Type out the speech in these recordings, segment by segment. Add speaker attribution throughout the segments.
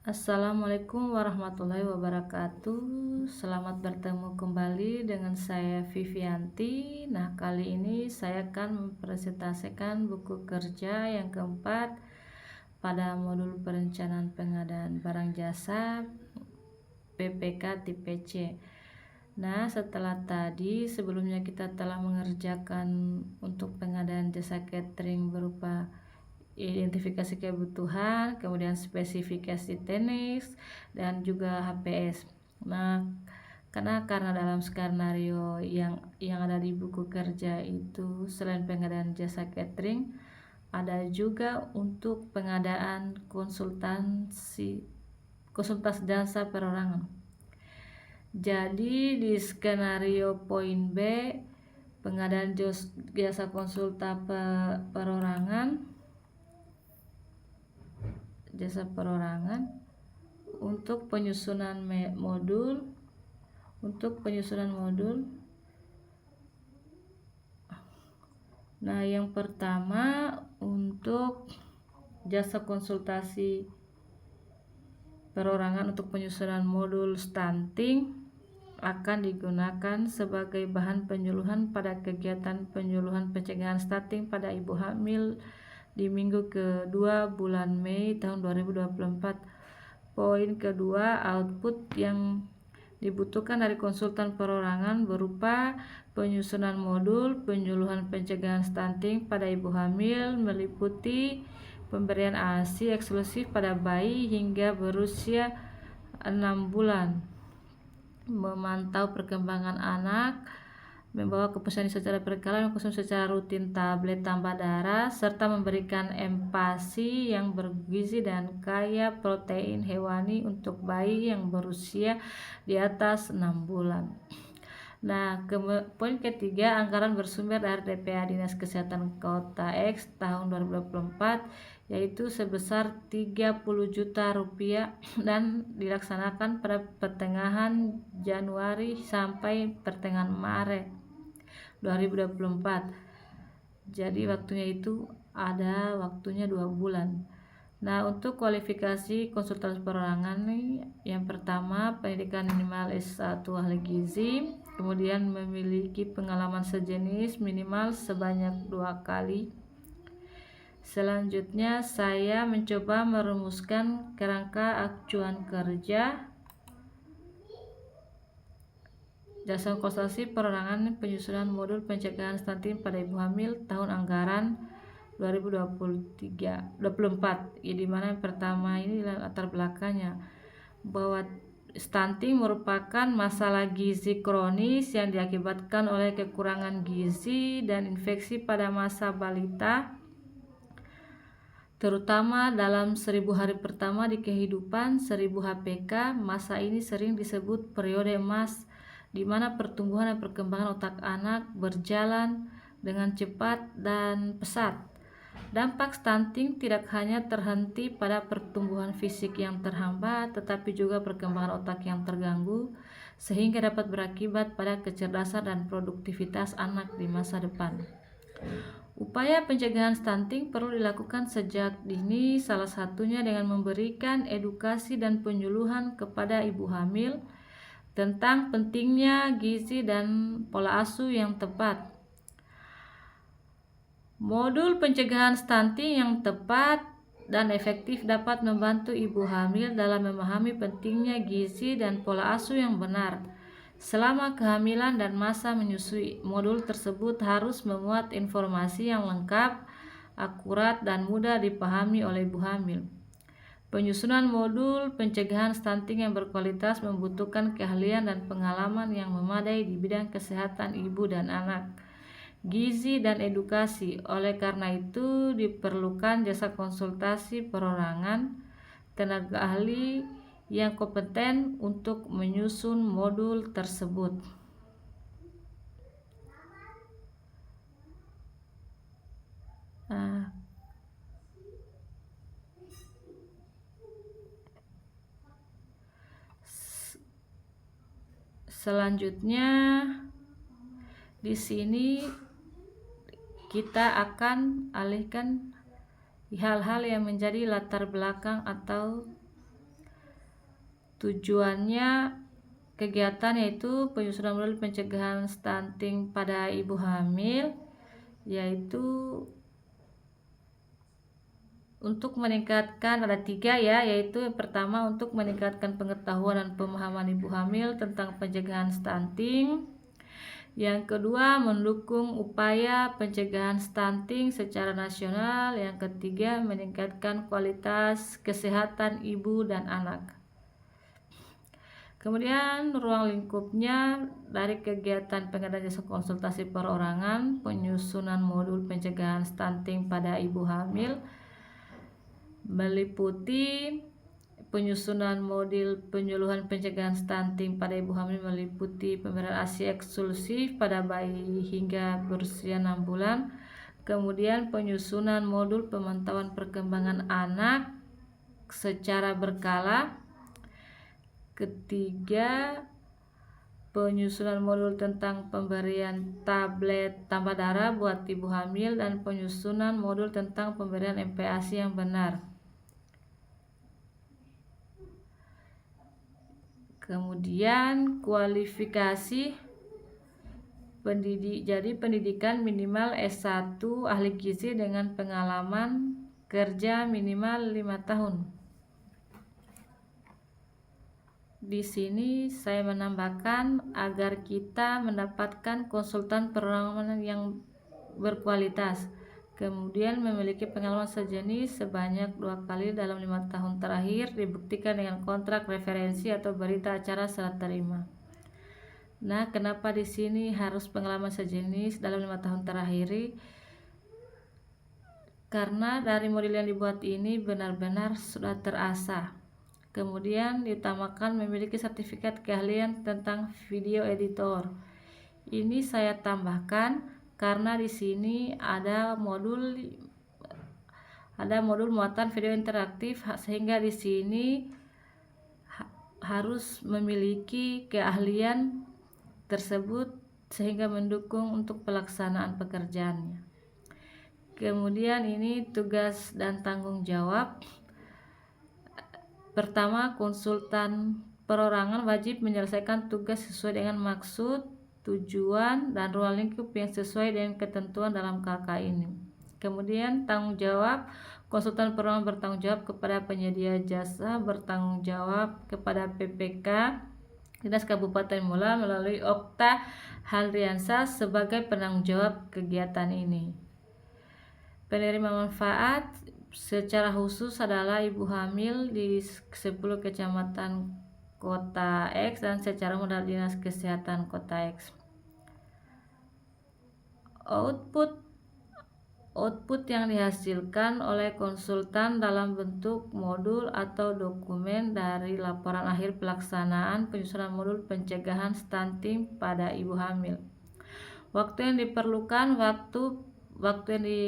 Speaker 1: Assalamualaikum warahmatullahi wabarakatuh. Selamat bertemu kembali dengan saya Vivianti. Nah, kali ini saya akan mempresentasikan buku kerja yang keempat pada modul perencanaan pengadaan barang jasa PPK tipe C. Nah, setelah tadi sebelumnya kita telah mengerjakan untuk pengadaan jasa catering berupa identifikasi kebutuhan, kemudian spesifikasi teknis, dan juga HPS. Nah, karena dalam skenario yang ada di buku kerja itu selain pengadaan jasa catering, ada juga untuk pengadaan konsultasi jasa perorangan. Jadi di skenario poin B, pengadaan jasa jasa perorangan untuk penyusunan modul. Nah, yang pertama untuk jasa konsultasi perorangan untuk penyusunan modul stunting akan digunakan sebagai bahan penyuluhan pada kegiatan penyuluhan pencegahan stunting pada ibu hamil di minggu kedua bulan Mei tahun 2024. Poin kedua, output yang dibutuhkan dari konsultan perorangan berupa penyusunan modul penyuluhan pencegahan stunting pada ibu hamil meliputi pemberian ASI eksklusif pada bayi hingga berusia 6 bulan, memantau perkembangan anak, membawa keputusan secara berkala, mengkonsumsi secara rutin tablet tambah darah, serta memberikan empasi yang bergizi dan kaya protein hewani untuk bayi yang berusia di atas 6 bulan. Nah, poin ketiga, anggaran bersumber dari DPA Dinas Kesehatan Kota X tahun 2024 yaitu sebesar 30 juta rupiah dan dilaksanakan pada pertengahan Januari sampai pertengahan Maret 2024. Jadi waktunya itu ada waktunya 2 bulan. Nah, untuk kualifikasi konsultan perorangan nih, yang pertama pendidikan minimal S1 ahli gizi, kemudian memiliki pengalaman sejenis minimal sebanyak 2 kali. Selanjutnya saya mencoba merumuskan kerangka acuan kerja jasa konsultasi perorangan penyusunan modul pencegahan stunting pada ibu hamil tahun anggaran 2024, ya, dimana yang pertama ini latar belakangnya bahwa stunting merupakan masalah gizi kronis yang diakibatkan oleh kekurangan gizi dan infeksi pada masa balita, terutama dalam 1000 hari pertama di kehidupan 1000 HPK. Masa ini sering disebut periode emas, di mana pertumbuhan dan perkembangan otak anak berjalan dengan cepat dan pesat. Dampak stunting tidak hanya terhenti pada pertumbuhan fisik yang terhambat, tetapi juga perkembangan otak yang terganggu, sehingga dapat berakibat pada kecerdasan dan produktivitas anak di masa depan. Upaya pencegahan stunting perlu dilakukan sejak dini, salah satunya dengan memberikan edukasi dan penyuluhan kepada ibu hamil tentang pentingnya gizi dan pola asuh yang tepat. Modul pencegahan stunting yang tepat dan efektif dapat membantu ibu hamil dalam memahami pentingnya gizi dan pola asuh yang benar selama kehamilan dan masa menyusui. Modul tersebut harus memuat informasi yang lengkap, akurat, dan mudah dipahami oleh ibu hamil. Penyusunan modul pencegahan stunting yang berkualitas membutuhkan keahlian dan pengalaman yang memadai di bidang kesehatan ibu dan anak, gizi, dan edukasi. Oleh karena itu diperlukan jasa konsultasi perorangan, tenaga ahli yang kompeten untuk menyusun modul tersebut. Selanjutnya di sini kita akan alihkan hal-hal yang menjadi latar belakang atau Tujuannya kegiatan yaitu penyusunan modul pencegahan stunting pada ibu hamil, yaitu untuk meningkatkan, ada 3 ya, yaitu yang pertama untuk meningkatkan pengetahuan dan pemahaman ibu hamil tentang pencegahan stunting. Yang kedua, mendukung upaya pencegahan stunting secara nasional. Yang ketiga, meningkatkan kualitas kesehatan ibu dan anak. Kemudian ruang lingkupnya dari kegiatan pengadaan jasa konsultasi perorangan, penyusunan modul pencegahan stunting pada ibu hamil, meliputi penyusunan modul penyuluhan pencegahan stunting pada ibu hamil, meliputi pemberian ASI eksklusif pada bayi hingga berusia 6 bulan. Kemudian penyusunan modul pemantauan perkembangan anak secara berkala. Ketiga, penyusunan modul tentang pemberian tablet tambah darah buat ibu hamil dan penyusunan modul tentang pemberian MPASI yang benar. Kemudian kualifikasi pendidikan minimal S1 ahli gizi dengan pengalaman kerja minimal 5 tahun. Di sini saya menambahkan agar kita mendapatkan konsultan perorangan yang berkualitas, kemudian memiliki pengalaman sejenis sebanyak 2 kali dalam 5 tahun terakhir, dibuktikan dengan kontrak referensi atau berita acara serah terima. Nah, kenapa di sini harus pengalaman sejenis dalam 5 tahun terakhir? Karena dari model yang dibuat ini benar-benar sudah terasah. Kemudian diutamakan memiliki sertifikat keahlian tentang video editor. Ini saya tambahkan karena di sini ada modul muatan video interaktif, sehingga di sini harus memiliki keahlian tersebut sehingga mendukung untuk pelaksanaan pekerjaannya. Kemudian ini tugas dan tanggung jawab. Pertama, konsultan perorangan wajib menyelesaikan tugas sesuai dengan maksud, tujuan, dan ruang lingkup yang sesuai dengan ketentuan dalam KK ini. Kemudian tanggung jawab, konsultan perorangan bertanggung jawab kepada penyedia jasa, bertanggung jawab kepada PPK Dinas Kabupaten Mula melalui Okta Haldriansyah sebagai penanggung jawab kegiatan ini. Penerima manfaat secara khusus adalah ibu hamil di 10 kecamatan Kota X dan secara modal Dinas Kesehatan Kota X. Output yang dihasilkan oleh konsultan dalam bentuk modul atau dokumen dari laporan akhir pelaksanaan penyusunan modul pencegahan stunting pada ibu hamil. Waktu yang diperlukan, waktu yang di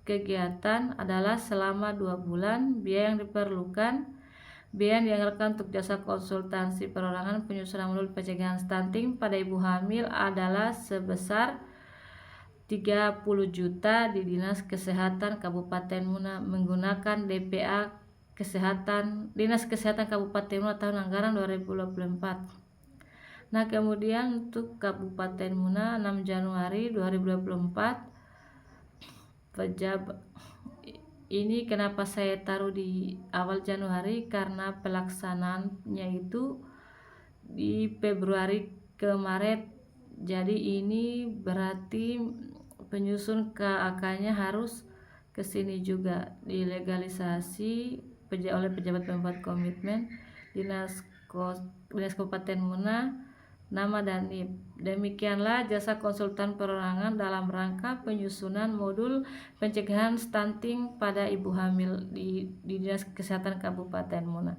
Speaker 1: kegiatan adalah selama 2 bulan. Biaya yang diperlukan, biaya yang dianggarkan untuk jasa konsultasi perorangan penyusunan modul pencegahan stunting pada ibu hamil adalah sebesar 30 juta di Dinas Kesehatan Kabupaten Muna menggunakan DPA Dinas Kesehatan Kabupaten Muna tahun anggaran 2024. Nah, kemudian untuk Kabupaten Muna 6 Januari 2024 pejabat ini kenapa saya taruh di awal Januari, karena pelaksanaannya itu di Februari ke Maret. Jadi ini berarti penyusun KAK-nya harus ke sini juga, dilegalisasi oleh pejabat pembuat komitmen Dinas Kabupaten Muna, nama dan NIP. Demikianlah jasa konsultan perorangan dalam rangka penyusunan modul pencegahan stunting pada ibu hamil di Dinas Kesehatan Kabupaten Muna.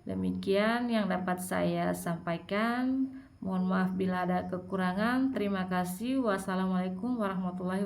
Speaker 1: Demikian yang dapat saya sampaikan. Mohon maaf bila ada kekurangan. Terima kasih. Wassalamualaikum warahmatullahi wabarakatuh.